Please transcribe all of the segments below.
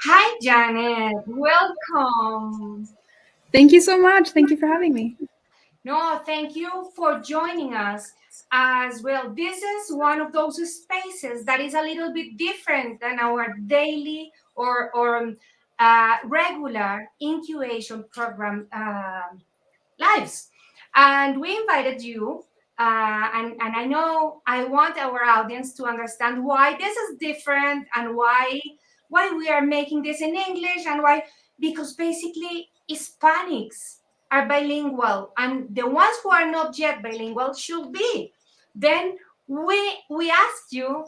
Hi, Janet. Welcome. Thank you so much. Thank you for having me. No, thank you for joining us as well. This is one of those spaces that is a little bit different than our daily or regular incubation program lives. And we invited you, and I know I want our audience to understand why this is different and why we are making this in English and why, because basically Hispanics are bilingual and the ones who are not yet bilingual should be. Then we asked you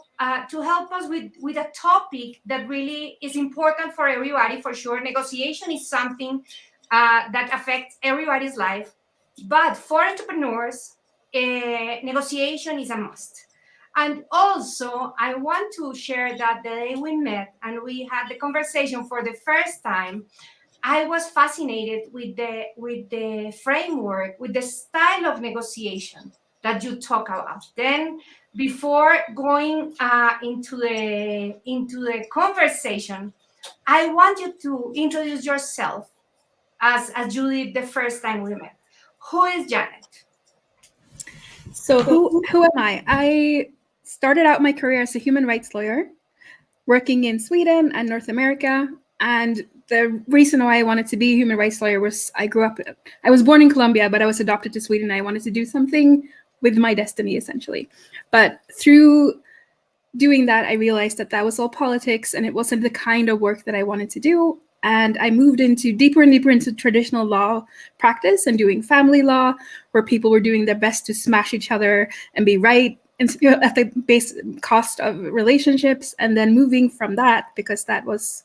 to help us with a topic that really is important for everybody. For sure, negotiation is something that affects everybody's life. But for entrepreneurs, negotiation is a must. And also, I want to share that the day we met and we had the conversation for the first time, I was fascinated with the framework, with the style of negotiation that you talk about. Then, before going into the conversation, I want you to introduce yourself as you did the first time we met. Who is Janet? So who am I? I started out my career as a human rights lawyer, working in Sweden and North America. And the reason why I wanted to be a human rights lawyer was I was born in Colombia, but I was adopted to Sweden. I wanted to do something with my destiny, essentially. But through doing that, I realized that that was all politics and it wasn't the kind of work that I wanted to do. And I moved into deeper and deeper into traditional law practice and doing family law, where people were doing their best to smash each other and be right and at the base cost of relationships. And then moving from that, because that was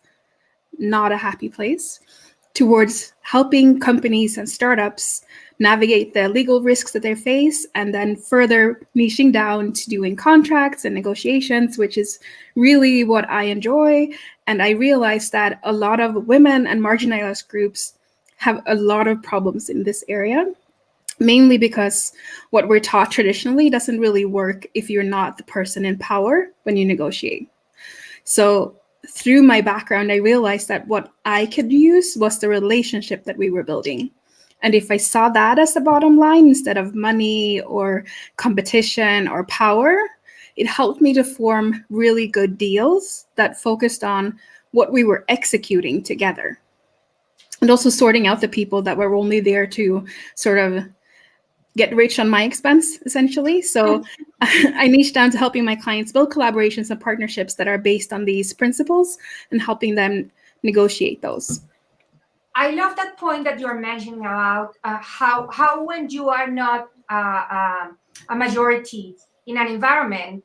not a happy place, towards helping companies and startups navigate the legal risks that they face, and then further niching down to doing contracts and negotiations, which is really what I enjoy. And I realized that a lot of women and marginalized groups have a lot of problems in this area, mainly because what we're taught traditionally doesn't really work if you're not the person in power when you negotiate. So through my background, I realized that what I could use was the relationship that we were building. And if I saw that as the bottom line instead of money or competition or power, it helped me to form really good deals that focused on what we were executing together. And also sorting out the people that were only there to sort of get rich on my expense, essentially. So I niche down to helping my clients build collaborations and partnerships that are based on these principles and helping them negotiate those. I love that point that you're mentioning about how when you are not a majority in an environment,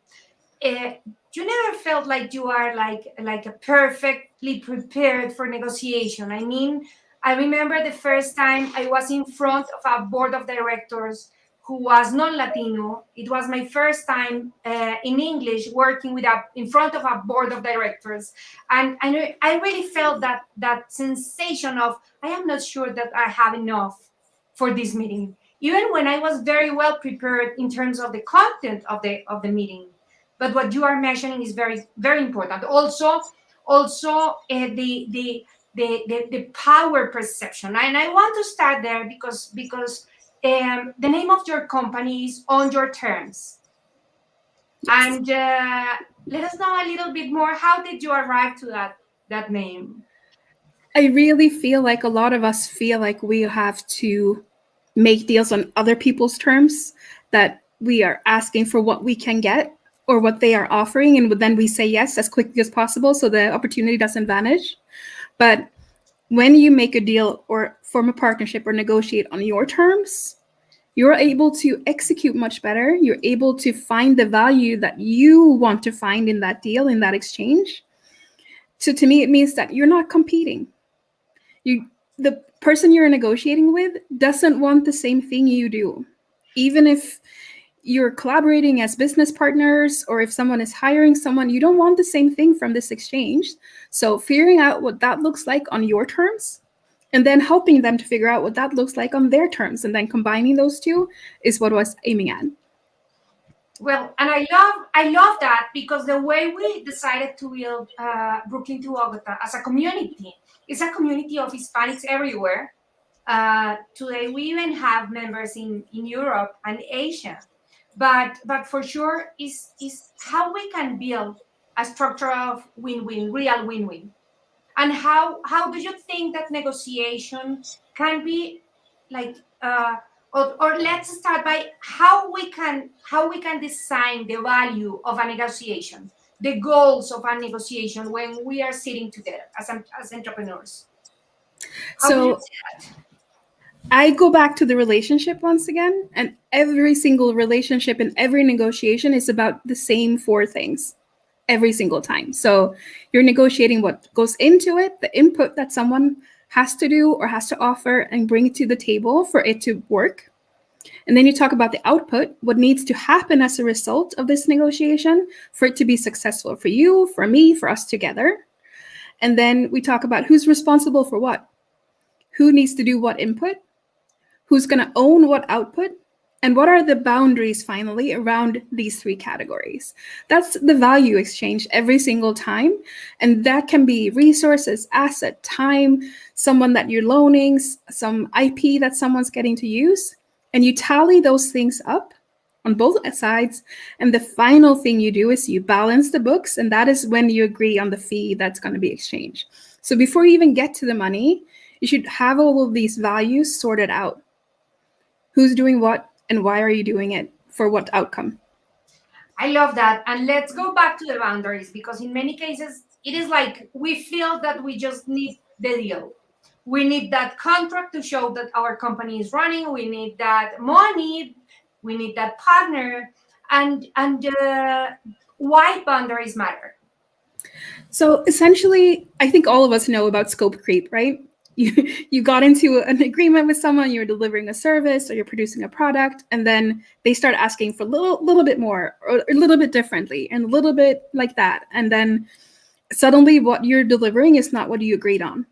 uh, you never felt like you are like a perfectly prepared for negotiation. I mean, I remember the first time I was in front of a board of directors who was non-Latino. It was my first time in English working in front of a board of directors, and I really felt that sensation of I am not sure that I have enough for this meeting, even when I was very well prepared in terms of the content of the meeting. But what you are mentioning is very very important. Also, the power perception, and I want to start there because the name of your company is On Your Terms, Yes. and let us know a little bit more. How did you arrive to that name? I really feel like a lot of us feel like we have to make deals on other people's terms, that we are asking for what we can get or what they are offering, and then we say yes as quickly as possible so the opportunity doesn't vanish. But when you make a deal or form a partnership or negotiate on your terms, you're able to execute much better. You're able to find the value that you want to find in that deal, in that exchange. So to me, it means that you're not competing. The person you're negotiating with doesn't want the same thing you do. Even if you're collaborating as business partners or if someone is hiring someone, you don't want the same thing from this exchange. So figuring out what that looks like on your terms and then helping them to figure out what that looks like on their terms and then combining those two is what I was aiming at. Well, and I love that because the way we decided to build Brooklyn to Bogota as a community, it's a community of Hispanics everywhere. Today we even have members in Europe and Asia, but for sure is how we can build a structure of win-win, real win-win. And how do you think that negotiation can be like or let's start by how we can design the value of a negotiation, the goals of a negotiation when we are sitting together as entrepreneurs. How do you So see that? I go back to the relationship once again, and every single relationship and every negotiation is about the same four things every single time. So you're negotiating what goes into it, the input that someone has to do or has to offer and bring it to the table for it to work. And then you talk about the output, what needs to happen as a result of this negotiation for it to be successful for you, for me, for us together. And then we talk about who's responsible for what, who needs to do what input, who's going to own what output, and what are the boundaries finally around these three categories. That's the value exchange every single time. And that can be resources, asset, time, someone that you're loaning, some IP that someone's getting to use. And you tally those things up on both sides. And the final thing you do is you balance the books. And that is when you agree on the fee that's going to be exchanged. So before you even get to the money, you should have all of these values sorted out. Who's doing what and why are you doing it, for what outcome? I love that. And let's go back to the boundaries because in many cases it is like we feel that we just need the deal. We need that contract to show that our company is running. We need that money. We need that partner. And why boundaries matter. So essentially, I think all of us know about scope creep, right? You got into an agreement with someone, you're delivering a service or you're producing a product, and then they start asking for a little bit more or a little bit differently and a little bit like that. And then suddenly what you're delivering is not what you agreed on.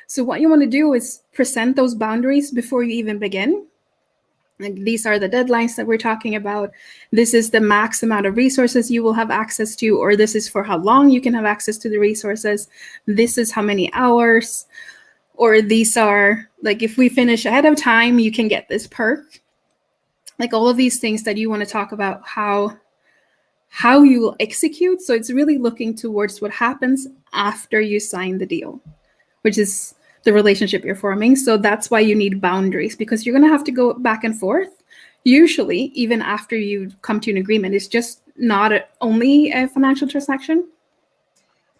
So what you want to do is present those boundaries before you even begin. Like, these are the deadlines that we're talking about. This is the max amount of resources you will have access to, or this is for how long you can have access to the resources. This is how many hours, or these are like, if we finish ahead of time, you can get this perk. Like all of these things that you want to talk about how you will execute. So it's really looking towards what happens after you sign the deal, which is the relationship you're forming. So that's why you need boundaries, because you're going to have to go back and forth. Usually, even after you come to an agreement, it's just not only a financial transaction.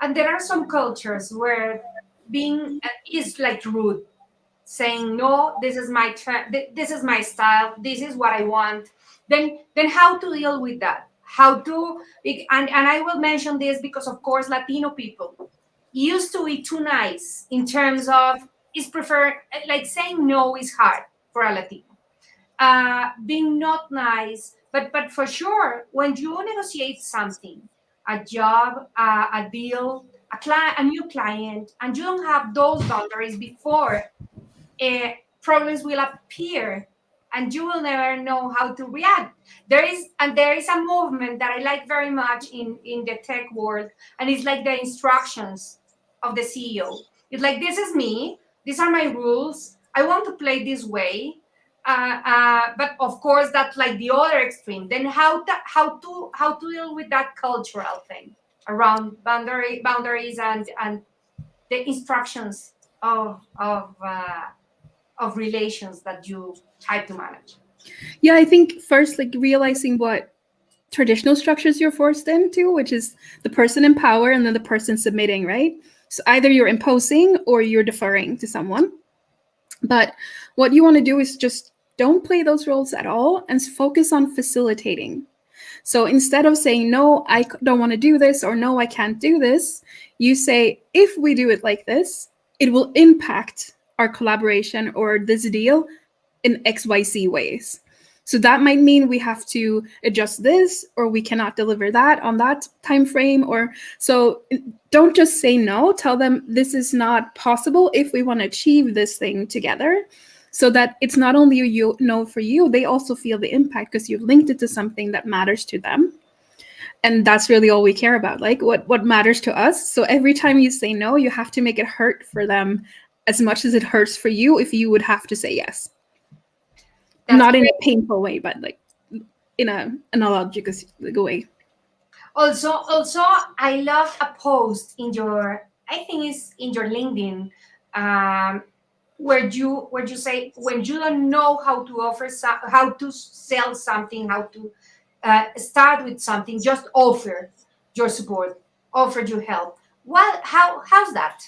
And there are some cultures where being is like rude, saying no, this is my this is my style, this is what I want. Then how to deal with that? How to and I will mention this because of course Latino people used to be too nice in terms of is preferred, like saying no is hard for a Latino. Being not nice, but for sure, when you negotiate something, a job, a deal, a new client, and you don't have those boundaries before, problems will appear, and you will never know how to react. There is a movement that I like very much in the tech world, and it's like the instructions of the CEO. It's like, this is me, these are my rules, I want to play this way. But of course that's like the other extreme. Then how to deal with that cultural thing around boundaries and the instructions of relations that you try to manage. Yeah, I think first, like realizing what traditional structures you're forced into, which is the person in power and then the person submitting, right? So either you're imposing or you're deferring to someone. But what you want to do is just don't play those roles at all and focus on facilitating. So instead of saying, no, I don't want to do this, or no, I can't do this, you say, if we do it like this, it will impact our collaboration or this deal in XYZ ways. So that might mean we have to adjust this, or we cannot deliver that on that time frame. Or so don't just say no. Tell them this is not possible if we want to achieve this thing together. so that it's not only you know for you, they also feel the impact because you've linked it to something that matters to them. And that's really all we care about, like what matters to us. So every time you say no, you have to make it hurt for them as much as it hurts for you if you would have to say yes. That's not in great. a painful way, but like in a logical way. Also, I love a post in your, I think it's in your LinkedIn, where you say when you don't know how to how to sell something, how to start with something, just offer your support, offer your help. How's that?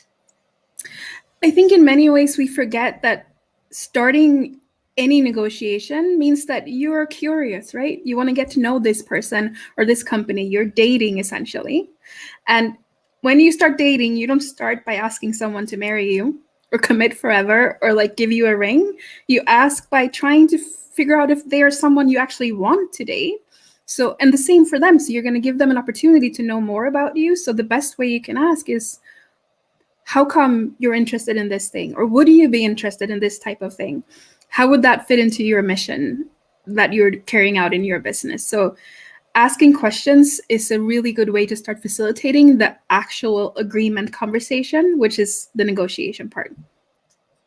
I think in many ways we forget that starting any negotiation means that you're curious, right? You want to get to know this person or this company. You're dating essentially. And when you start dating, you don't start by asking someone to marry you or commit forever or like give you a ring. You ask by trying to figure out if they are someone you actually want to date. So, and the same for them. So you're going to give them an opportunity to know more about you. So the best way you can ask is, how come you're interested in this thing? Or would you be interested in this type of thing? How would that fit into your mission that you're carrying out in your business? So asking questions is a really good way to start facilitating the actual agreement conversation, which is the negotiation part.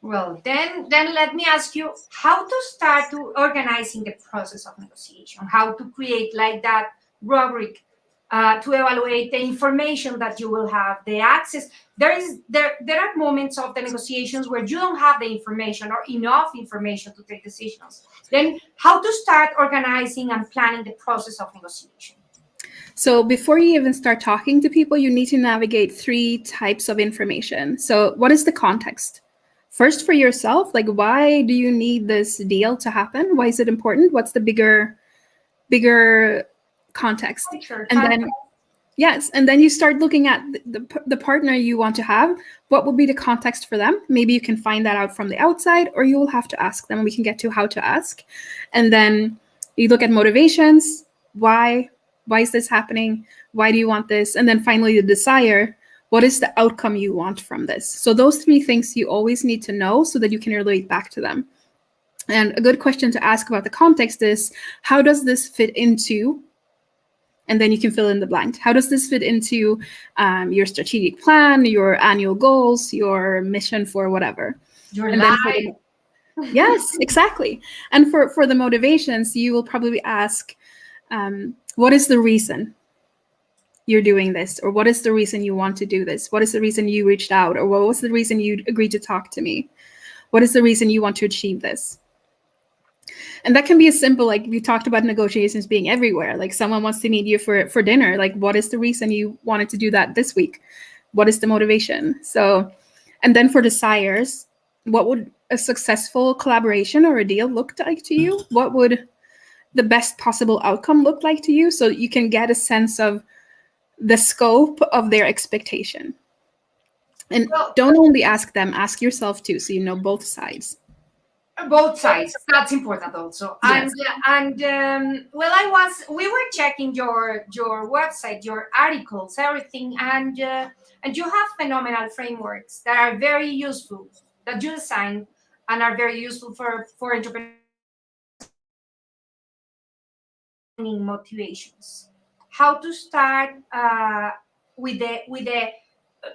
Well, then let me ask you how to start to organizing the process of negotiation, how to create like that rubric to evaluate the information that you will have, the access. There are moments of the negotiations where you don't have the information or enough information to take decisions. Then how to start organizing and planning the process of negotiation. So before you even start talking to people, you need to navigate 3 types of information. So what is the context? First, for yourself, like why do you need this deal to happen? Why is it important? What's the bigger context? And then yes, and then you start looking at the partner you want to have. What will be the context for them? Maybe you can find that out from the outside, or you will have to ask them. We can get to how to ask. And then you look at motivations. Why is this happening? Why do you want this? And then finally the desire. What is the outcome you want from this? So those 3 things you always need to know so that you can relate back to them. And a good question to ask about the context is, how does this fit into, and then you can fill in the blank. How does this fit into your strategic plan, your annual goals, your mission for whatever? Your and life. Yes, exactly. And for the motivations, you will probably ask, what is the reason you're doing this? Or what is the reason you want to do this? What is the reason you reached out? Or what was the reason you agreed to talk to me? What is the reason you want to achieve this? And that can be as simple, like we talked about negotiations being everywhere. Like someone wants to meet you for dinner. Like, what is the reason you wanted to do that this week? What is the motivation? So, and then for desires, what would a successful collaboration or a deal look like to you? What would the best possible outcome look like to you? So you can get a sense of the scope of their expectation. And don't only ask them, ask yourself too, so you know both sides. Both sides. That's important also. Yes. We were checking your website, your articles, everything, and you have phenomenal frameworks that are very useful, that you design and are very useful for entrepreneurs. Motivations. How to start with the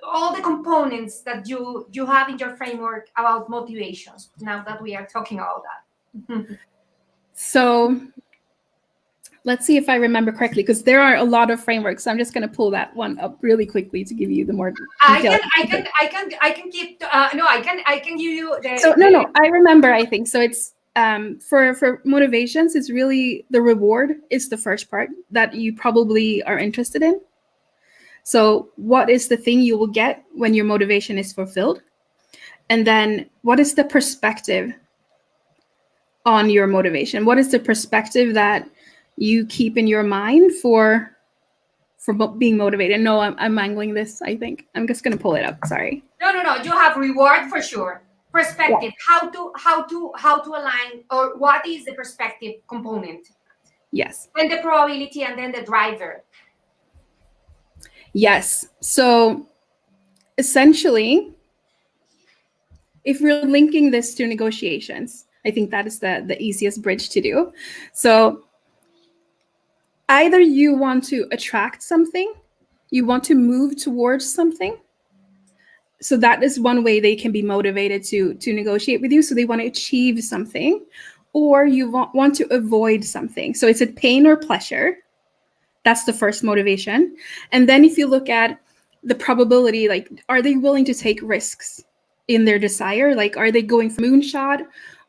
all the components that you have in your framework about motivations, now that we are talking about that. So let's see if I remember correctly, because there are a lot of frameworks. So I'm just going to pull that one up really quickly to give you the more detailed. I can keep no, I can give you the. So no, I remember. I think so. It's for motivations, it's really the reward is the first part that you probably are interested in. So what is the thing you will get when your motivation is fulfilled? And then what is the perspective on your motivation? What is the perspective that you keep in your mind for being motivated? No, I'm mangling this, I think. I'm just going to pull it up. Sorry. No. You have reward for sure. Perspective. Yeah. How to align, or what is the perspective component? Yes. And the probability, and then the driver. Yes. So essentially, if we're linking this to negotiations, I think that is the easiest bridge to do. So either you want to attract something, you want to move towards something. So that is one way they can be motivated to negotiate with you. So they want to achieve something, or you want to avoid something. So is it pain or pleasure? That's the first motivation. And then if you look at the probability, like, are they willing to take risks in their desire? Like, are they going for moonshot,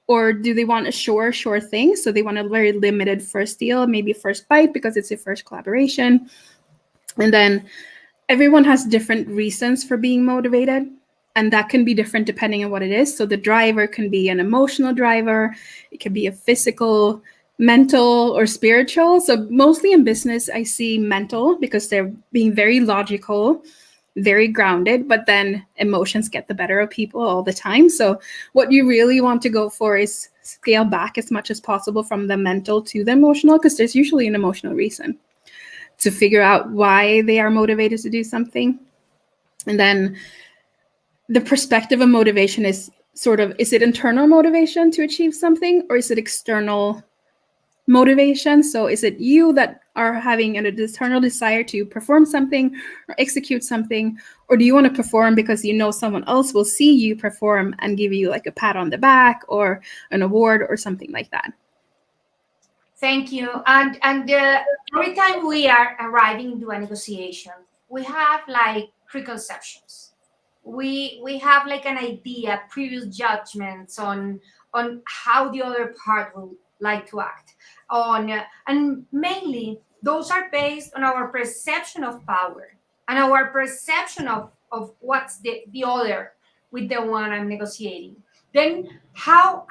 or do they want a sure thing? So they want a very limited first deal, maybe first bite because it's a first collaboration. And then everyone has different reasons for being motivated, and that can be different depending on what it is. So the driver can be an emotional driver, it can be a physical, mental, or spiritual. So mostly in business, I see mental because they're being very logical, very grounded, but then emotions get the better of people all the time. So what you really want to go for is scale back as much as possible from the mental to the emotional, because there's usually an emotional reason to figure out why they are motivated to do something. And then the perspective of motivation is sort of, is it internal motivation to achieve something, or is it external motivation? So is it you that are having an eternal desire to perform something or execute something, or do you want to perform because you know someone else will see you perform and give you like a pat on the back or an award or something like that? Thank you. And every time we are arriving into a negotiation, we have like preconceptions. We have like an idea, previous judgments on how the other part will like to act on, and mainly those are based on our perception of power and our perception of what's the other with the one I'm negotiating. Then how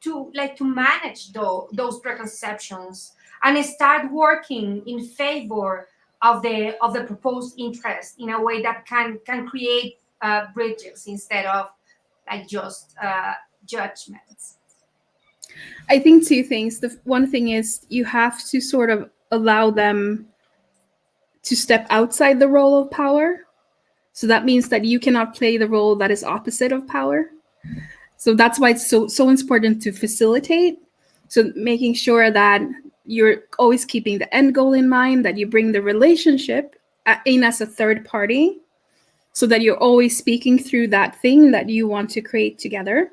to like to manage those preconceptions and start working in favor of the proposed interest in a way that can create bridges instead of like just judgments. I think two things. The one thing is you have to sort of allow them to step outside the role of power. So that means that you cannot play the role that is opposite of power. So that's why it's so important to facilitate. So making sure that you're always keeping the end goal in mind, that you bring the relationship in as a third party, so that you're always speaking through that thing that you want to create together,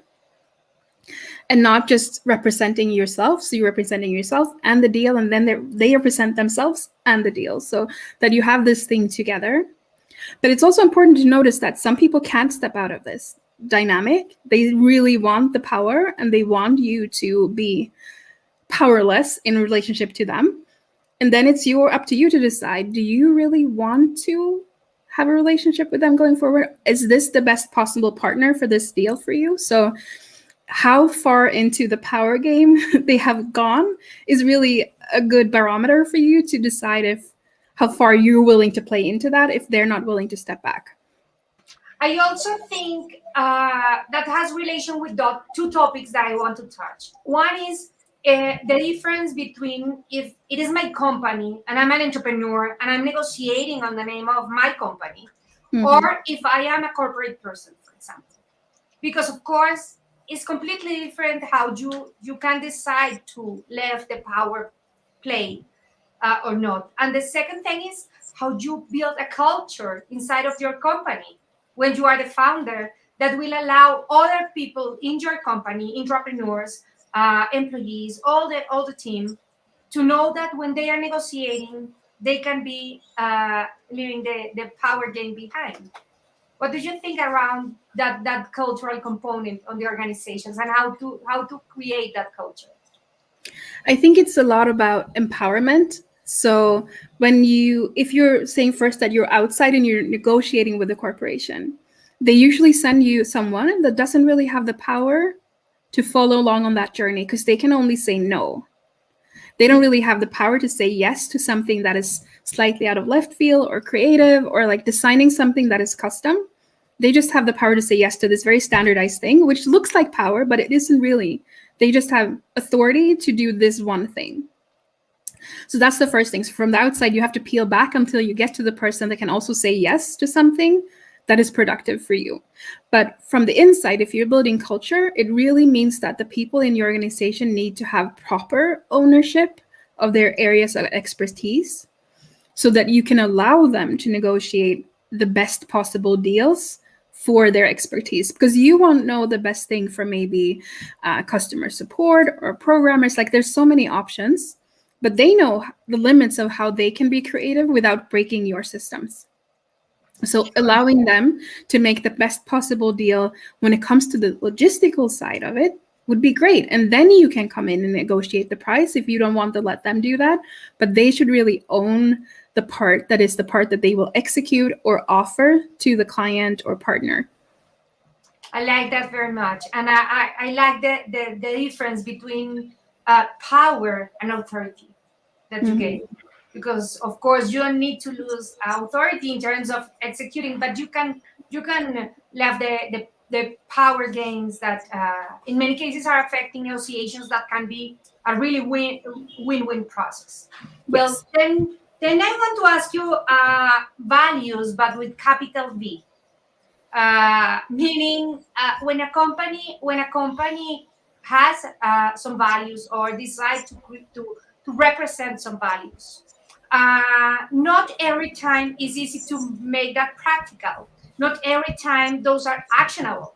and not just representing yourself. So you're representing yourself and the deal, and then they represent themselves and the deal, so that you have this thing together. But it's also important to notice that some people can't step out of this dynamic. They really want the power, and they want you to be powerless in relationship to them. And then it's up to you to decide, do you really want to have a relationship with them going forward? Is this the best possible partner for this deal for you? So how far into the power game they have gone is really a good barometer for you to decide how far you're willing to play into that if they're not willing to step back. I also think that has relation with the two topics that I want to touch. One is the difference between if it is my company and I'm an entrepreneur and I'm negotiating on the name of my company, or if I am a corporate person, for example. Because of course, it's completely different how you can decide to leave the power play or not. And the second thing is how you build a culture inside of your company when you are the founder that will allow other people in your company, entrepreneurs, employees, all the team, to know that when they are negotiating, they can be leaving the power game behind. What do you think around that cultural component on the organizations, and how to create that culture? I think it's a lot about empowerment. So if you're saying first that you're outside and you're negotiating with a corporation, they usually send you someone that doesn't really have the power to follow along on that journey, because they can only say no. They don't really have the power to say yes to something that is slightly out of left field or creative, or like designing something that is custom. They just have the power to say yes to this very standardized thing, which looks like power, but it isn't really. They just have authority to do this one thing. So that's the first thing. So from the outside, you have to peel back until you get to the person that can also say yes to something that is productive for you. But from the inside, if you're building culture, it really means that the people in your organization need to have proper ownership of their areas of expertise so that you can allow them to negotiate the best possible deals for their expertise, because you won't know the best thing for maybe customer support or programmers. Like, there's so many options, but they know the limits of how they can be creative without breaking your systems. So allowing them to make the best possible deal when it comes to the logistical side of it would be great. And then you can come in and negotiate the price if you don't want to let them do that. But they should really own the part that is the part that they will execute or offer to the client or partner. I like that very much. And I like the difference between power and authority that you gave. Because of course you don't need to lose authority in terms of executing, but you can leave the power gains that in many cases are affecting negotiations that can be a really win-win process. Well, then I want to ask you values, but with capital V. Meaning when a company has some values or decide to represent some values, not every time is easy to make that practical. Not every time those are actionable.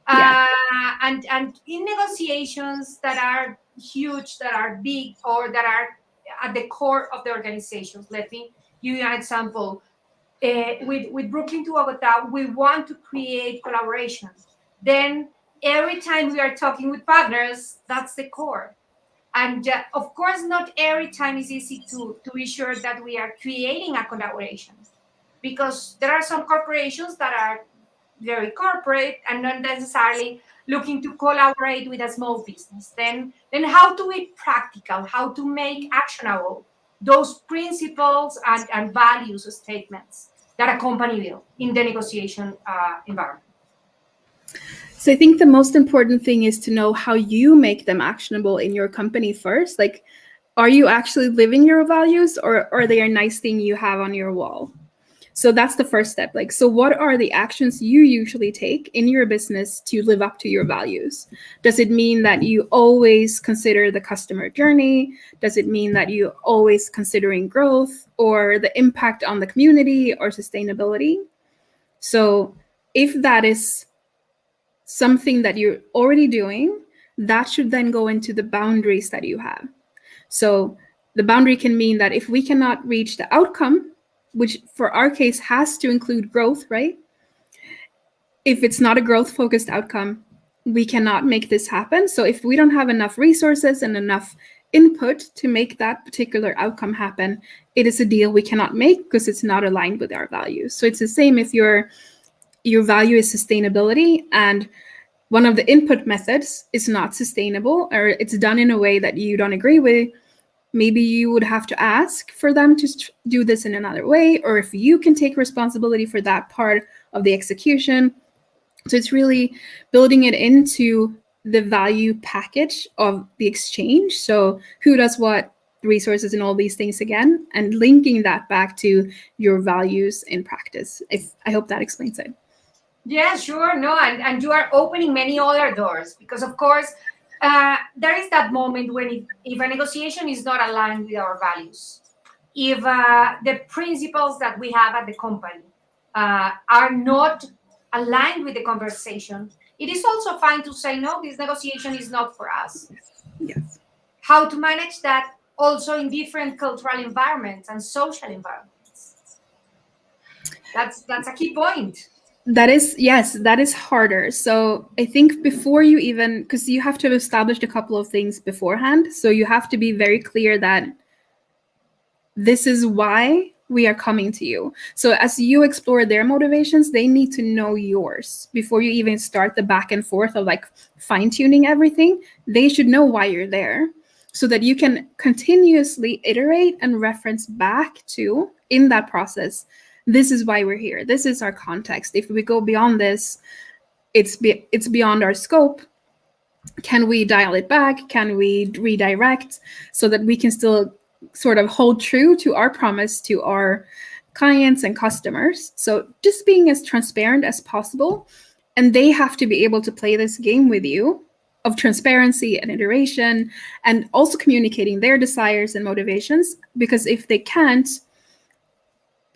And in negotiations that are huge, that are big, or that are at the core of the organizations, let me give you an example. With Brooklyn to Bogota, we want to create collaboration. Then every time we are talking with partners, that's the core. And of course, not every time is easy to be sure that we are creating a collaboration, because there are some corporations that are very corporate and not necessarily looking to collaborate with a small business. Then how to be practical, how to make actionable those principles and values statements that a company will in the negotiation environment. So I think the most important thing is to know how you make them actionable in your company first. Like, are you actually living your values, or are they a nice thing you have on your wall? So that's the first step. Like, so what are the actions you usually take in your business to live up to your values? Does it mean that you always consider the customer journey? Does it mean that you always considering growth or the impact on the community or sustainability? So if that is something that you're already doing, that should then go into the boundaries that you have. So the boundary can mean that if we cannot reach the outcome, which for our case has to include growth, right? If it's not a growth-focused outcome, we cannot make this happen. So if we don't have enough resources and enough input to make that particular outcome happen, it is a deal we cannot make because it's not aligned with our values. So it's the same if your value is sustainability and one of the input methods is not sustainable, or it's done in a way that you don't agree with. Maybe you would have to ask for them to do this in another way, or if you can take responsibility for that part of the execution. So it's really building it into the value package of the exchange. So who does what, resources, and all these things again, and linking that back to your values in practice. I hope that explains it. Yeah, sure. No, and you are opening many other doors, because of course, there is that moment when if a negotiation is not aligned with our values, if the principles that we have at the company are not aligned with the conversation, it is also fine to say, no, this negotiation is not for us. Yes. How to manage that also in different cultural environments and social environments. That's a key point. That is harder. So I think before you even, because you have to have established a couple of things beforehand. So you have to be very clear that this is why we are coming to you. So as you explore their motivations, they need to know yours before you even start the back and forth of like fine tuning everything. They should know why you're there so that you can continuously iterate and reference back to in that process. This is why we're here. This is our context. If we go beyond this, it's beyond our scope. Can we dial it back? Can we redirect so that we can still sort of hold true to our promise to our clients and customers. So just being as transparent as possible. And they have to be able to play this game with you of transparency and iteration, and also communicating their desires and motivations. Because if they can't,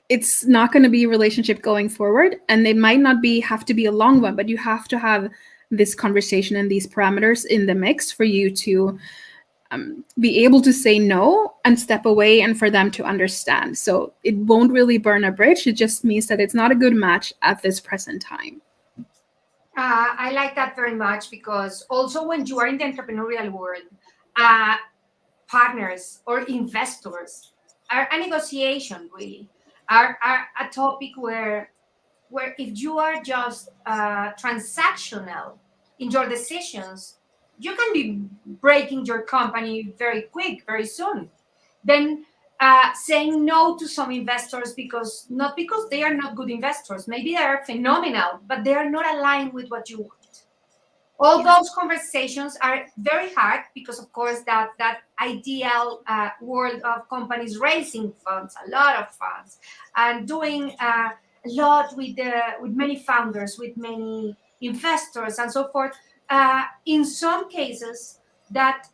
it's not going to be a relationship going forward, and it might not have to be a long one, but you have to have this conversation and these parameters in the mix for you to be able to say no and step away, and for them to understand. So it won't really burn a bridge. It just means that it's not a good match at this present time. I like that very much, because also when you are in the entrepreneurial world, partners or investors are a negotiation, really, are a topic where if you are just transactional in your decisions, you can be breaking your company very quick, very soon. Then saying no to some investors, not because they are not good investors, maybe they are phenomenal, but they are not aligned with what you want. All those conversations are very hard, because of course that ideal world of companies raising funds, a lot of funds, and doing a lot with many founders, with many investors, and so forth. In some cases, that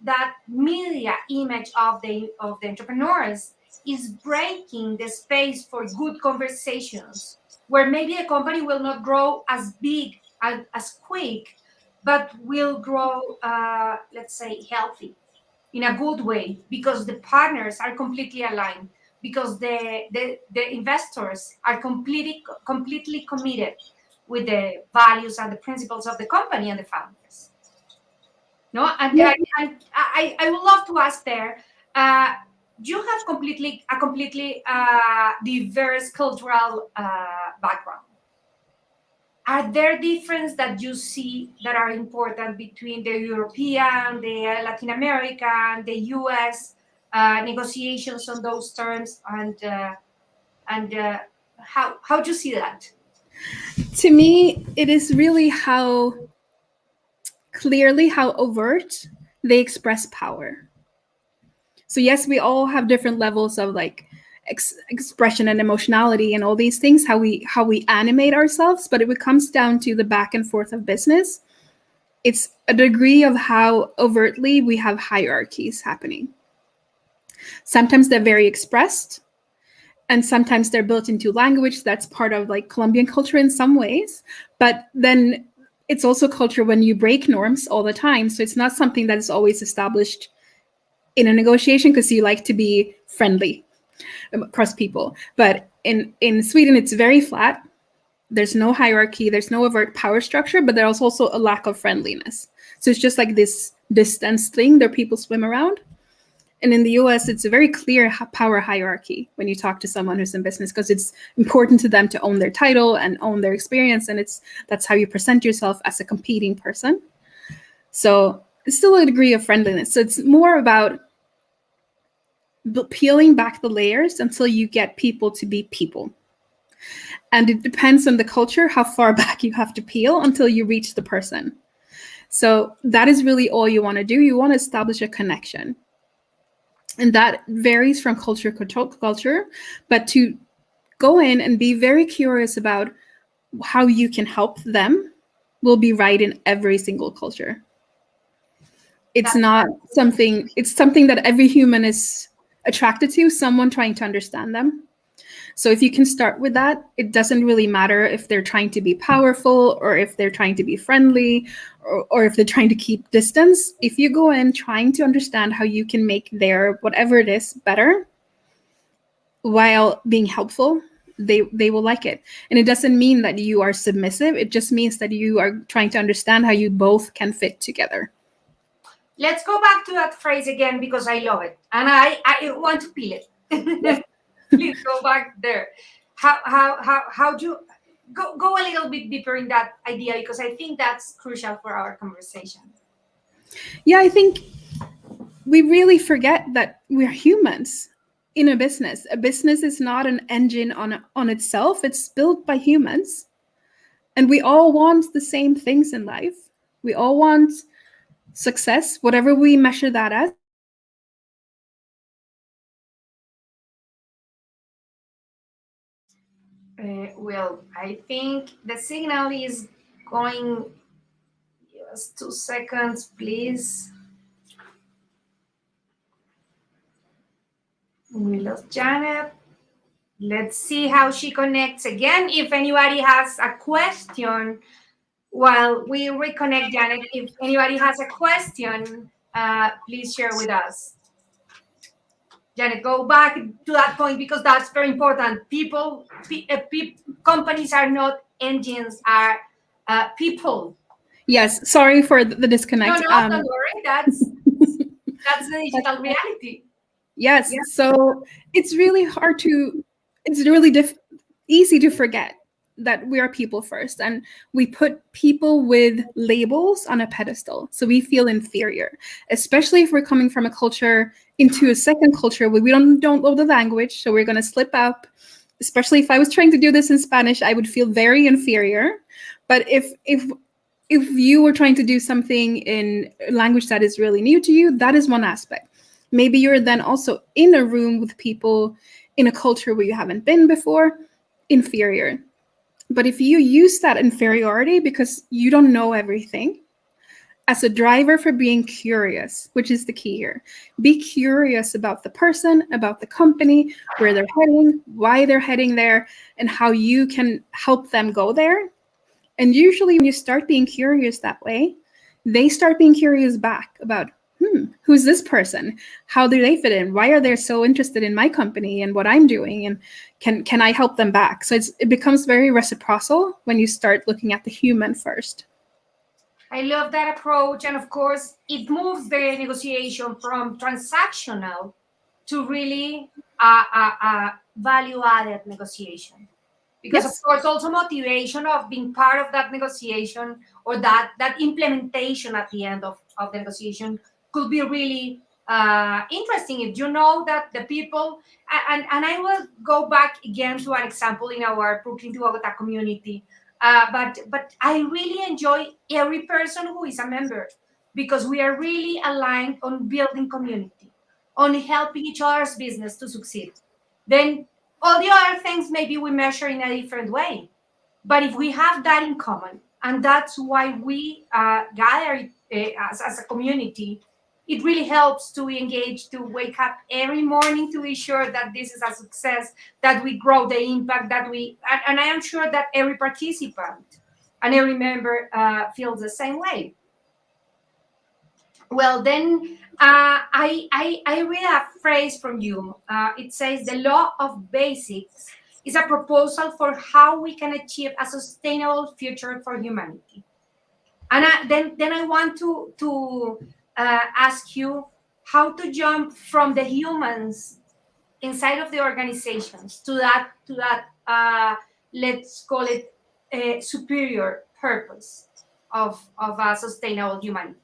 media image of the entrepreneurs is breaking the space for good conversations, where maybe a company will not grow as big, as quick, but will grow, let's say, healthy, in a good way, because the partners are completely aligned, because the investors are completely committed with the values and the principles of the company and the founders. No, and Yeah. I would love to ask there. You have a completely diverse cultural background. Are there differences that you see that are important between the European, the Latin American, the US negotiations on those terms, and how do you see that? To me, it is really how overt they express power. So yes, we all have different levels of like expression and emotionality and all these things, how we animate ourselves, but if it comes down to the back and forth of business, it's a degree of how overtly we have hierarchies happening. Sometimes they're very expressed, and sometimes they're built into language that's part of like Colombian culture in some ways, but then it's also culture when you break norms all the time. So it's not something that is always established in a negotiation, because you like to be friendly across people. But in Sweden, it's very flat. There's no hierarchy, there's no overt power structure, but there's also a lack of friendliness. So it's just like this distance thing that people swim around. And in the US, it's a very clear power hierarchy when you talk to someone who's in business, because it's important to them to own their title and own their experience. And that's how you present yourself as a competing person. So it's still a degree of friendliness. So it's more about peeling back the layers until you get people to be people. And it depends on the culture, how far back you have to peel until you reach the person. So that is really all you want to do. You want to establish a connection. And that varies from culture to culture, but to go in and be very curious about how you can help them will be right in every single culture. It's something that every human is attracted to, someone trying to understand them. So if you can start with that, it doesn't really matter if they're trying to be powerful or if they're trying to be friendly or if they're trying to keep distance. If you go in trying to understand how you can make their whatever it is better while being helpful, they will like it. And it doesn't mean that you are submissive. It just means that you are trying to understand how you both can fit together. Let's go back to that phrase again, because I love it and I want to peel it. Please go back there. How do you go a little bit deeper in that idea, because I think that's crucial for our conversation. Yeah, I think we really forget that we're humans in a business. A business is not an engine on itself. It's built by humans. And we all want the same things in life. We all want success, whatever we measure that as. Well, I think the signal is going. Just 2 seconds, please. We lost Janet. Let's see how she connects again. If anybody has a question while we reconnect Janet, if anybody has a question, please share with us. Janet, go back to that point because that's very important. Companies are not engines, are people. Yes, sorry for the disconnect. No, don't worry. That's the digital reality. Yes, yeah. So it's really hard to, it's really easy to forget that we are people first, and we put people with labels on a pedestal, so we feel inferior, especially if we're coming from a culture into a second culture where we don't know the language, so we're going to slip up. Especially if I was trying to do this in Spanish, I would feel very inferior. But if you were trying to do something in a language that is really new to you, that is one aspect. Maybe you're then also in a room with people in a culture where you haven't been before, inferior. But if you use that inferiority because you don't know everything as a driver for being curious, which is the key here, be curious about the person, about the company, where they're heading, why they're heading there, and how you can help them go there. And usually when you start being curious that way, they start being curious back about, who's this person? How do they fit in? Why are they so interested in my company and what I'm doing? And can I help them back? So it becomes very reciprocal when you start looking at the human first. I love that approach. And of course, it moves the negotiation from transactional to really value-added negotiation. Because yes. Of course, also motivation of being part of that negotiation or that implementation at the end of the negotiation could be really interesting if you know that the people, and I will go back again to an example in our Brooklyn to Bogota community, but I really enjoy every person who is a member because we are really aligned on building community, on helping each other's business to succeed. Then all the other things maybe we measure in a different way. But if we have that in common, and that's why we gather as a community, it really helps to engage, to wake up every morning to be sure that this is a success, that we grow the impact, that we, and I am sure that every participant and every member feels the same way. Well, then I read a phrase from you. It says, the law of basics is a proposal for how we can achieve a sustainable future for humanity. And then I want to ask you how to jump from the humans inside of the organizations to that let's call it a superior purpose of a sustainable humanity.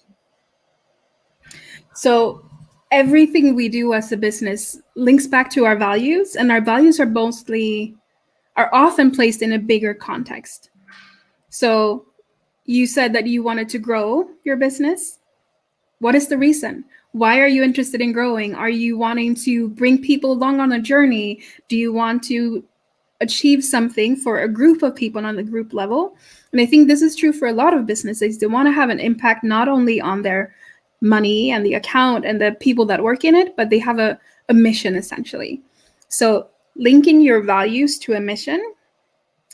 So everything we do as a business links back to our values, and our values are often placed in a bigger context. So you said that you wanted to grow your business. What is the reason? Why are you interested in growing? Are you wanting to bring people along on a journey? Do you want to achieve something for a group of people on the group level? And I think this is true for a lot of businesses. They want to have an impact not only on their money and the account and the people that work in it, but they have a mission essentially. So linking your values to a mission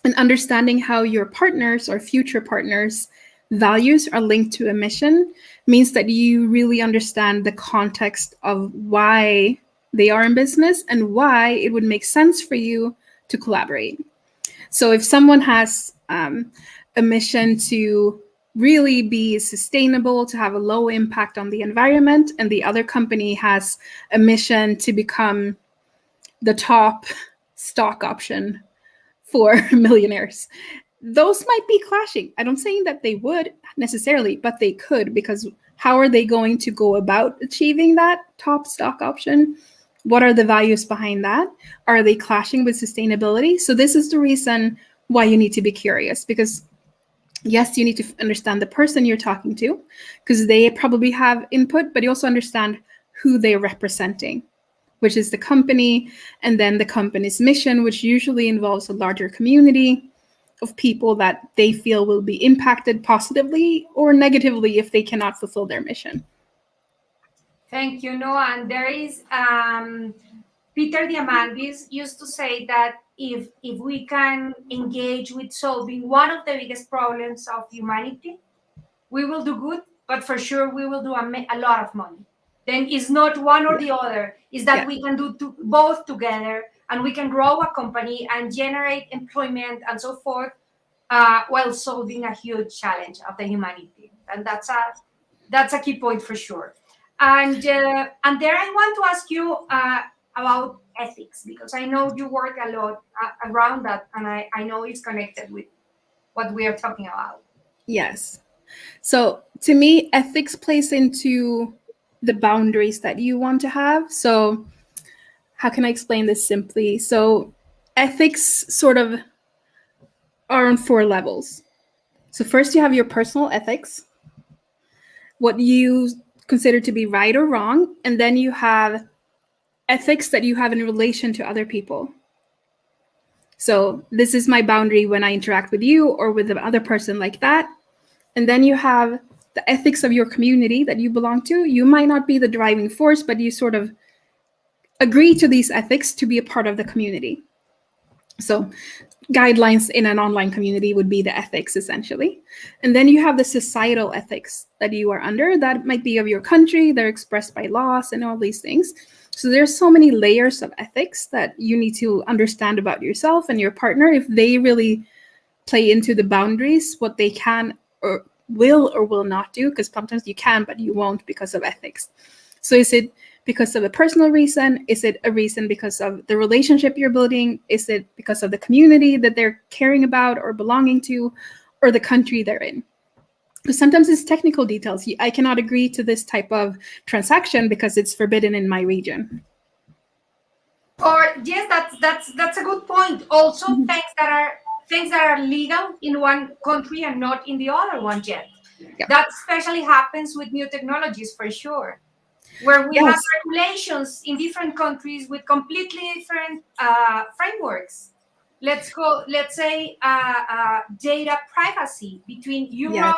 and understanding how your partners or future partners' values are linked to a mission means that you really understand the context of why they are in business and why it would make sense for you to collaborate. So if someone has a mission to really be sustainable, to have a low impact on the environment, and the other company has a mission to become the top stock option for millionaires, those might be clashing. I don't saying that they would necessarily, but they could, because how are they going to go about achieving that top stock option? What are the values behind that? Are they clashing with sustainability? So this is the reason why you need to be curious, because yes, you need to understand the person you're talking to, because they probably have input, but you also understand who they're representing. which is the company, and then the company's mission, which usually involves a larger community of people that they feel will be impacted positively or negatively if they cannot fulfill their mission. Thank you, Noah. And there is Peter Diamandis used to say that if we can engage with solving one of the biggest problems of humanity, we will do good, but for sure we will do a lot of money. Then it's not one or the other, is that we can do both together, and we can grow a company and generate employment and so forth, while solving a huge challenge of the humanity. And that's a key point for sure. And there I want to ask you about ethics, because I know you work a lot around that, and I know it's connected with what we are talking about. Yes. So to me, ethics plays into the boundaries that you want to have. So how can I explain this simply? So ethics sort of are on 4 levels. So first you have your personal ethics, what you consider to be right or wrong, and then you have ethics that you have in relation to other people. So this is my boundary when I interact with you or with the other person, like that. And then you have the ethics of your community that you belong to. You might not be the driving force, but you sort of agree to these ethics to be a part of the community. So guidelines in an online community would be the ethics, essentially. And then you have the societal ethics that you are under. That might be of your country. They're expressed by laws and all these things. So there's so many layers of ethics that you need to understand about yourself and your partner if they really play into the boundaries, what they can or will not do, because sometimes you can, but you won't because of ethics. So is it because of a personal reason? Is it a reason because of the relationship you're building? Is it because of the community that they're caring about or belonging to, or the country they're in? Because sometimes it's technical details. I cannot agree to this type of transaction because it's forbidden in my region. Or yes, that's a good point. Also, things that are legal in one country and not in the other one yet. Yeah. That especially happens with new technologies, for sure, where we have regulations in different countries with completely different frameworks. Let's say data privacy between Europe,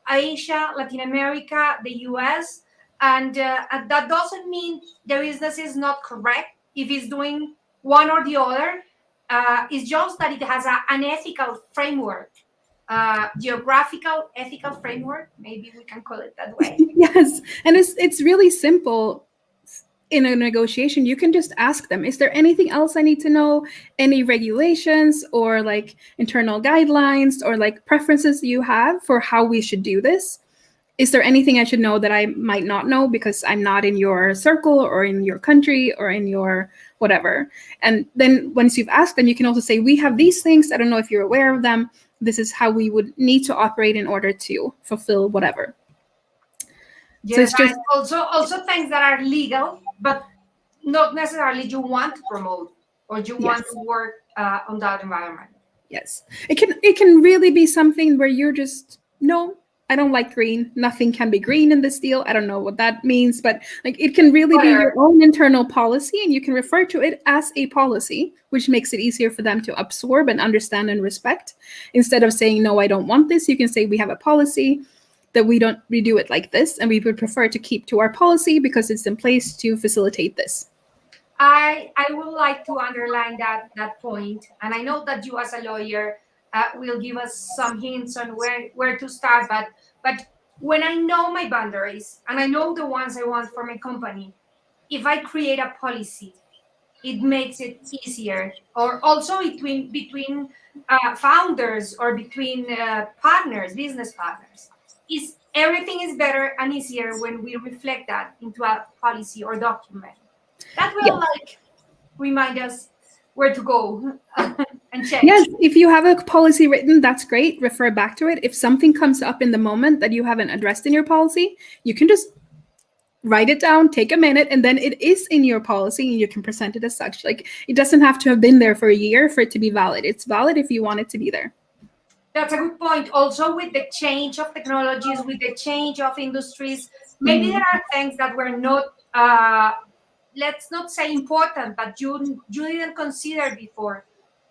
Asia, Latin America, the US, and that doesn't mean the business is not correct if it's doing one or the other. It's just that it has an ethical framework, geographical ethical framework. Maybe we can call it that way. Yes, and it's really simple. In a negotiation, you can just ask them, is there anything else I need to know? Any regulations or like internal guidelines or like preferences you have for how we should do this? Is there anything I should know that I might not know because I'm not in your circle or in your country or in your whatever? And then once you've asked them, you can also say, we have these things. I don't know if you're aware of them. This is how we would need to operate in order to fulfill whatever. Yes, so it's just also things that are legal, but not necessarily you want to promote or you want to work on that environment. Yes, it can really be something where you're just, no, I don't like green. Nothing can be green in this deal. I don't know what that means, but like it can really be your own internal policy, and you can refer to it as a policy, which makes it easier for them to absorb and understand and respect. Instead of saying, no, I don't want this, you can say we have a policy that we do it like this, and we would prefer to keep to our policy because it's in place to facilitate this. I would like to underline that point, and I know that you as a lawyer will give us some hints on where to start, but when I know my boundaries and I know the ones I want for my company, if I create a policy, it makes it easier, or also between founders or between partners, business partners. Everything is better and easier when we reflect that into a policy or document. That will remind us where to go and check. Yes, if you have a policy written, that's great. Refer back to it. If something comes up in the moment that you haven't addressed in your policy, you can just write it down, take a minute, and then it is in your policy and you can present it as such. Like, it doesn't have to have been there for a year for it to be valid. It's valid if you want it to be there. That's a good point. Also, with the change of technologies, with the change of industries, maybe there are things that were not let's not say important, but you didn't consider before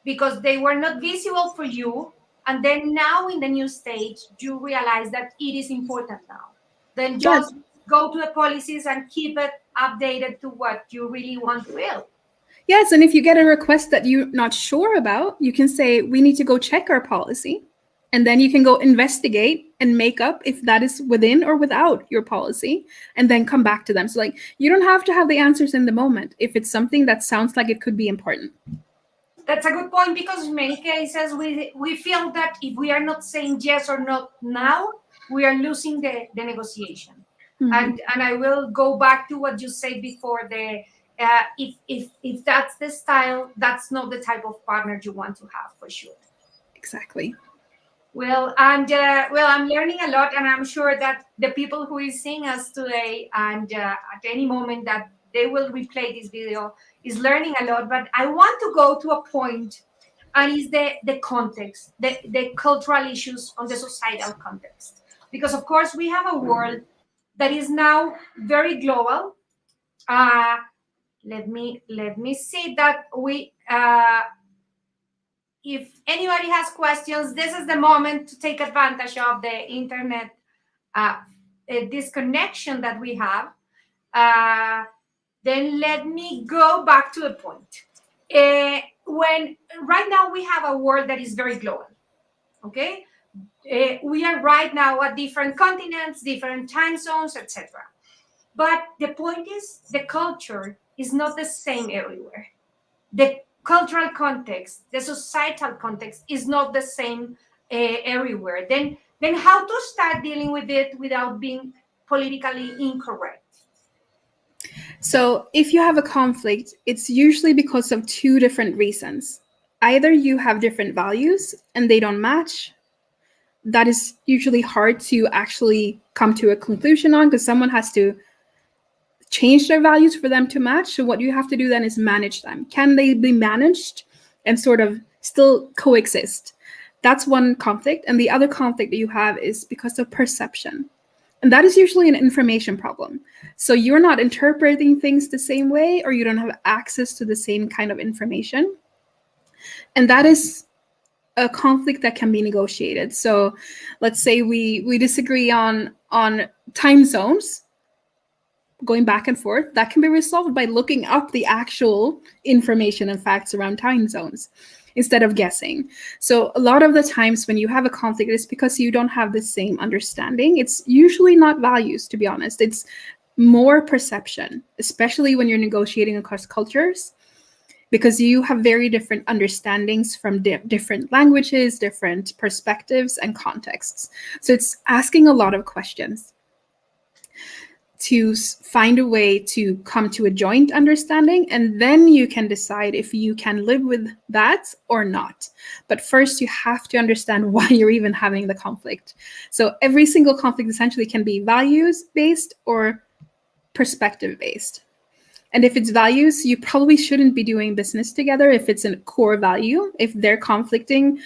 because they were not visible for you, and then now in the new stage you realize that it is important now. Then Yeah. just go to the policies and keep it updated to what you really want to build. Yes, and if you get a request that you're not sure about, you can say, we need to go check our policy. And then you can go investigate and make up if that is within or without your policy, and then come back to them. So, like, you don't have to have the answers in the moment if it's something that sounds like it could be important. That's a good point, because in many cases we feel that if we are not saying yes or no now, we are losing the negotiation. Mhm. And I will go back to what you said before. The if that's the style, that's not the type of partner you want to have, for sure. Exactly. Well, and I'm learning a lot, and I'm sure that the people who is seeing us today, and at any moment that they will replay this video, is learning a lot. But I want to go to a point, and is the context, the cultural issues on the societal context, because of course we have a world that is now very global. Uh, let me see that we. If anybody has questions, this is the moment to take advantage of the internet disconnection that we have. Uh, then let me go back to the point. When right now we have a world that is very global, okay? We are right now at different continents, different time zones, etc. But the point is, the culture is not the same everywhere. The cultural context, the societal context is not the same everywhere. Then how to start dealing with it without being politically incorrect? So, if you have a conflict, it's usually because of two different reasons. Either you have different values and they don't match. That is usually hard to actually come to a conclusion on, because someone has to change their values for them to match. So, what you have to do then is manage them. Can they be managed and sort of still coexist? That's one conflict. And the other conflict that you have is because of perception. And that is usually an information problem. So you're not interpreting things the same way, or you don't have access to the same kind of information. And that is a conflict that can be negotiated. So let's say we disagree on time zones, going back and forth. That can be resolved by looking up the actual information and facts around time zones instead of guessing. So a lot of the times when you have a conflict, it's because you don't have the same understanding. It's usually not values, to be honest. It's more perception, especially when you're negotiating across cultures, because you have very different understandings from different languages, different perspectives and contexts. So it's asking a lot of questions to find a way to come to a joint understanding, and then you can decide if you can live with that or not. But first you have to understand why you're even having the conflict. So every single conflict essentially can be values based or perspective based. And if it's values, you probably shouldn't be doing business together. If it's a core value, if they're conflicting,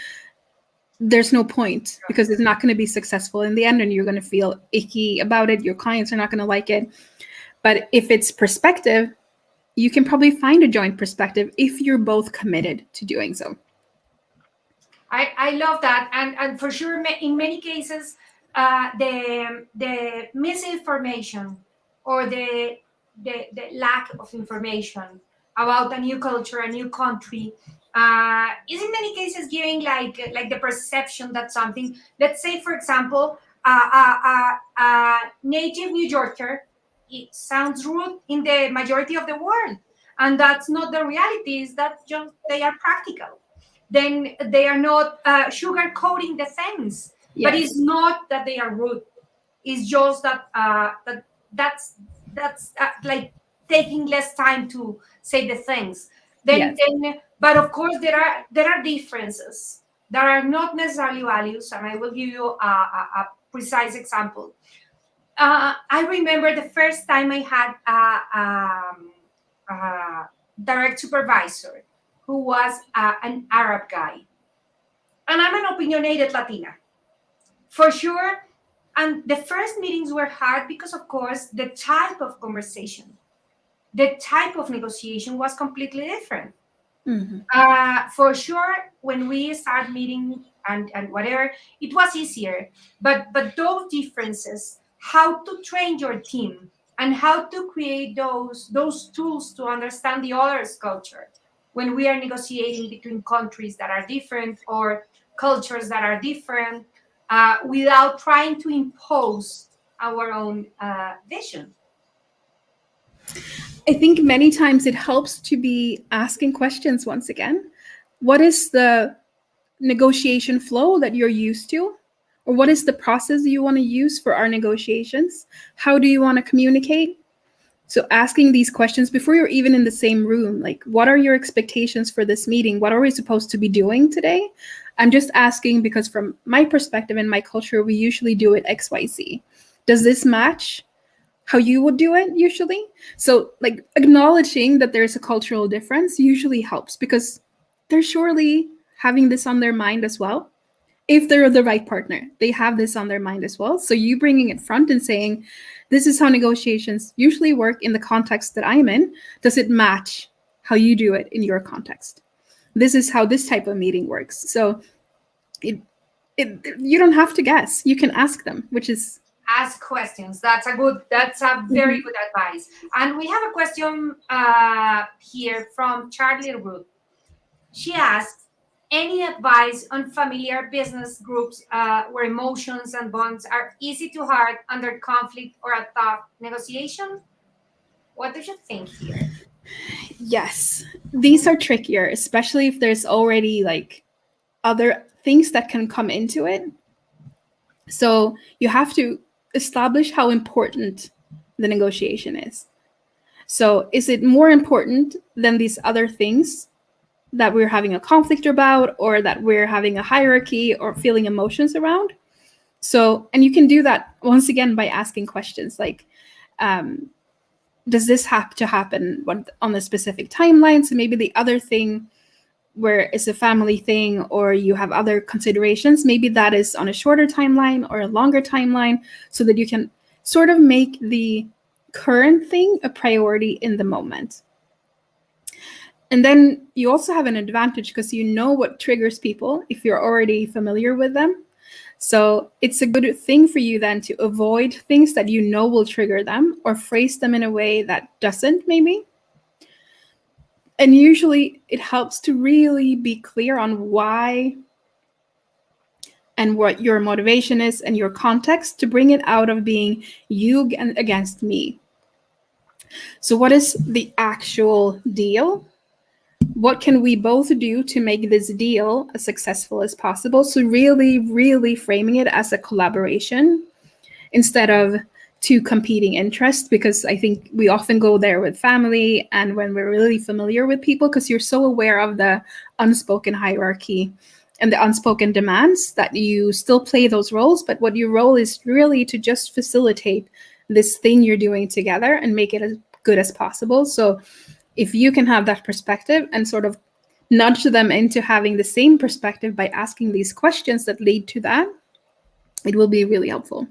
there's no point, because it's not going to be successful in the end, and you're going to feel icky about it. Your clients are not going to like it. But if it's perspective, you can probably find a joint perspective if you're both committed to doing so. I love that, and for sure, in many cases, the misinformation or the lack of information about a new culture, a new country, is in many cases giving like the perception that something. Let's say, for example, a native New Yorker, it sounds rude in the majority of the world, and that's not the reality. Is that just they are practical? Then they are not sugarcoating the things. Yes. But it's not that they are rude. It's just that that's like taking less time to say the things. Yes. But of course there are differences. There are not necessarily values, and I will give you a precise example. I remember the first time I had a direct supervisor who was an Arab guy. And I'm an opinionated Latina, for sure. And the first meetings were hard because, of course, the type of conversation. the type of negotiation was completely different. Mhm. For sure, when we start meeting and whatever, it was easier. But those differences, how to train your team and how to create those tools to understand the other's culture when we are negotiating between countries that are different or cultures that are different, without trying to impose our own vision. I think many times it helps to be asking questions once again. What is the negotiation flow that you're used to? Or what is the process you want to use for our negotiations? How do you want to communicate? So asking these questions before you're even in the same room, like what are your expectations for this meeting? What are we supposed to be doing today? I'm just asking because from my perspective and my culture, we usually do it XYZ. Does this match how you would do it usually? So like acknowledging that there's a cultural difference usually helps because they're surely having this on their mind as well. If they're the right partner, they have this on their mind as well. So you bringing it front and saying, this is how negotiations usually work in the context that I'm in. Does it match how you do it in your context? This is how this type of meeting works. So it, you don't have to guess. You can ask them, which is Ask questions. That's a very Mhm. good advice. And we have a question here from Charlie Root. She asks, any advice on familiar business groups where emotions and bonds are easy to hurt under conflict or a tough negotiation? What do you think here? yes. These are trickier, especially if there's already like other things that can come into it. So you have to establish how important the negotiation is. So is it more important than these other things that we're having a conflict about or that we're having a hierarchy or feeling emotions around? So, and you can do that once again by asking questions like, um, does this have to happen on a specific timeline? So maybe the other thing where it's a family thing or you have other considerations, maybe that is on a shorter timeline or a longer timeline so that you can sort of make the current thing a priority in the moment. And then you also have an advantage because you know what triggers people if you're already familiar with them. So it's a good thing for you then to avoid things that you know will trigger them or phrase them in a way that doesn't, maybe. And usually it helps to really be clear on why and what your motivation is and your context to bring it out of being you against me. So, what is the actual deal? What can we both do to make this deal as successful as possible? So, really, really framing it as a collaboration instead of two competing interests, because I think we often go there with family and when we're really familiar with people, because you're so aware of the unspoken hierarchy and the unspoken demands that you still play those roles. But what your role is really to just facilitate this thing you're doing together and make it as good as possible. So if you can have that perspective and sort of nudge them into having the same perspective by asking these questions that lead to that, it will be really helpful.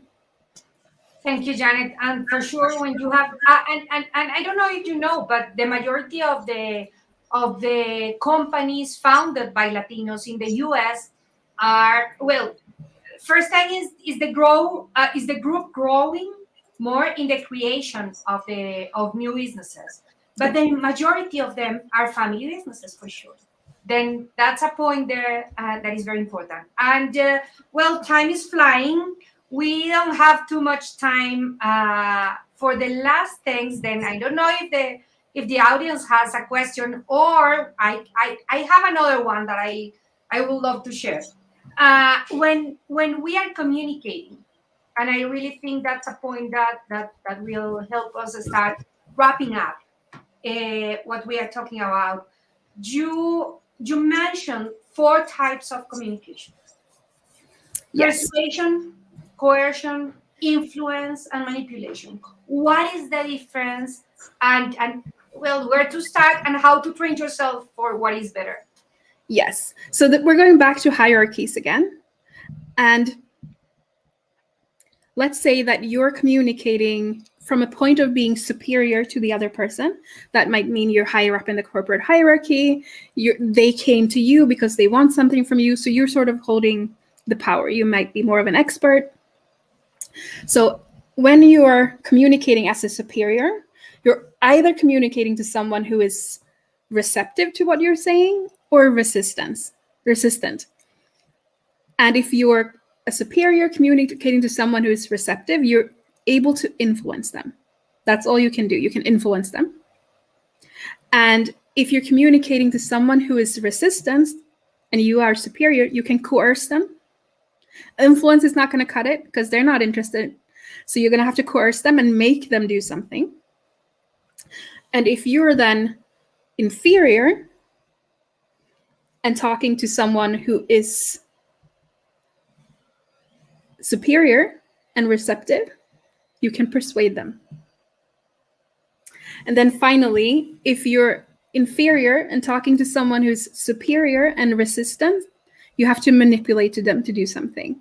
Thank you, Janet. And for sure, when you have and I don't know if you know, but the majority of the companies founded by Latinos in the U.S. are, well, first thing is the group growing more in the creation of new businesses, but Yeah. the majority of them are family businesses for sure. Then that's a point there that is very important. And well, time is flying. We don't have too much time for the last things. Then I don't know if the audience has a question, or I have another one that I would love to share. When we are communicating, and I really think that's a point that will help us start wrapping up what we are talking about. You mentioned four types of communication: Yes. persuasion, coercion, influence, and manipulation. What is the difference, and well, where to start and how to train yourself for what is better? Yes. So that we're going back to hierarchies again. And let's say that you're communicating from a point of being superior to the other person. That might mean you're higher up in the corporate hierarchy. They came to you because they want something from you. So you're sort of holding the power. You might be more of an expert. So when you are communicating as a superior, you're either communicating to someone who is receptive to what you're saying or resistant. And if you're a superior communicating to someone who is receptive, you're able to influence them. That's all you can do. You can influence them. And if you're communicating to someone who is resistant and you are superior, you can coerce them. Influence is not going to cut it because they're not interested. So you're going to have to coerce them and make them do something. And if you're then inferior and talking to someone who is superior and receptive, you can persuade them. And then finally, if you're inferior and talking to someone who's superior and resistant, you have to manipulate them to do something.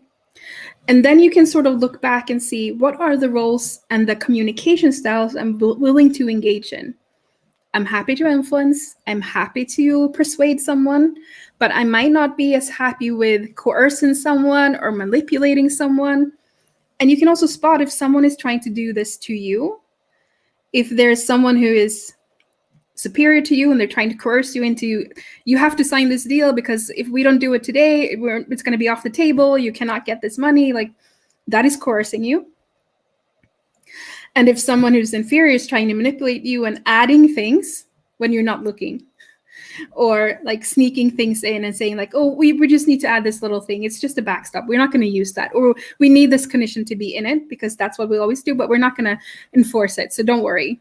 And then you can sort of look back and see what are the roles and the communication styles I'm willing to engage in. I'm happy to influence, I'm happy to persuade someone, but I might not be as happy with coercing someone or manipulating someone. And you can also spot if someone is trying to do this to you. If there's someone who is superior to you and they're trying to coerce you into, you have to sign this deal because if we don't do it today, it's going to be off the table. You cannot get this money. Like, that is coercing you. And if someone who's inferior is trying to manipulate you and adding things when you're not looking, or like sneaking things in and saying like, oh, we just need to add this little thing. It's just a backstop. We're not going to use that. Or we need this condition to be in it because that's what we always do, but we're not going to enforce it. So don't worry.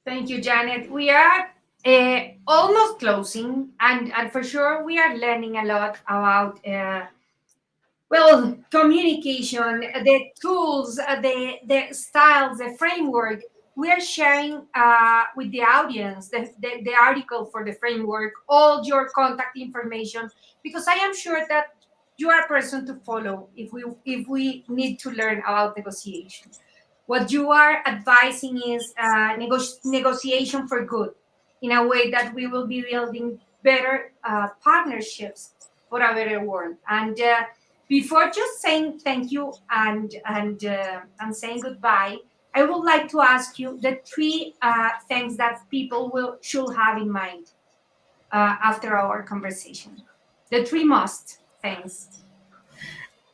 Thank you, Janet. We are almost closing, and for sure we are learning a lot about communication, the tools, the styles, the framework. We are sharing with the audience the article for the framework, all your contact information, because I am sure that you are a person to follow if we need to learn about negotiation. What you are advising is negotiation for good, in a way that we will be building better partnerships for a better world. And before just saying thank you and saying goodbye, I would like to ask you the three things that people should have in mind after our conversation. The three must things.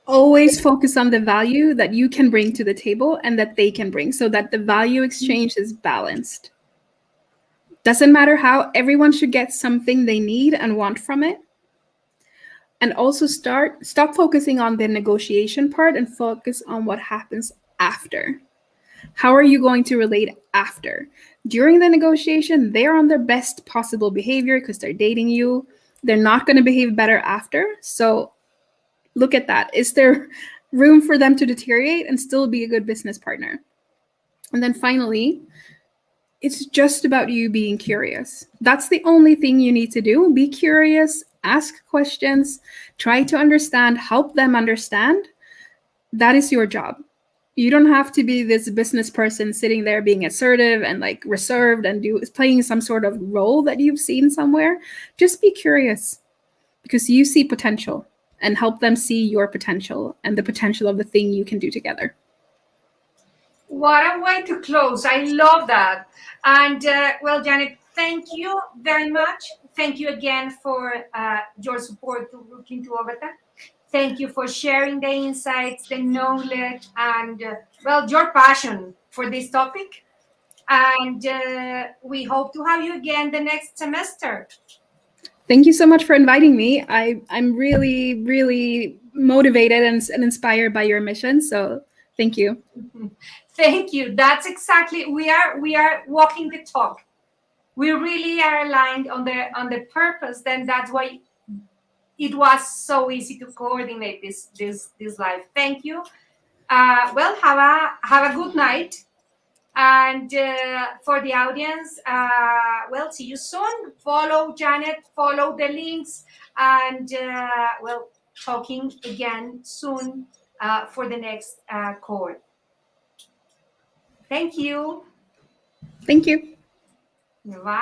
Always focus on the value that you can bring to the table and that they can bring, so that the value exchange is balanced. Doesn't matter how, everyone should get something they need and want from it. And also stop focusing on the negotiation part and focus on what happens after. How are you going to relate after? During the negotiation, they're on their best possible behavior because they're dating you. They're not going to behave better after. So look at that. Is there room for them to deteriorate and still be a good business partner? And then finally, it's just about you being curious. That's the only thing you need to do. Be curious, ask questions, try to understand, help them understand. That is your job. You don't have to be this business person sitting there being assertive and like reserved and playing some sort of role that you've seen somewhere. Just be curious because you see potential, and help them see your potential and the potential of the thing you can do together. What a way to close. I love that. And Janet, thank you very much. Thank you again for your support to Look Into Bogota. Thank you for sharing the insights, the knowledge, and your passion for this topic. And we hope to have you again the next semester. Thank you so much for inviting me. I'm really, really motivated and inspired by your mission. So thank you. Thank you. That's exactly, we are walking the talk. We really are aligned on the purpose. Then that's why it was so easy to coordinate this live. Thank you. Have a good night. And for the audience, see you soon. Follow Janet, follow the links, and talking again soon for the next court. Thank you. Thank you. Bye.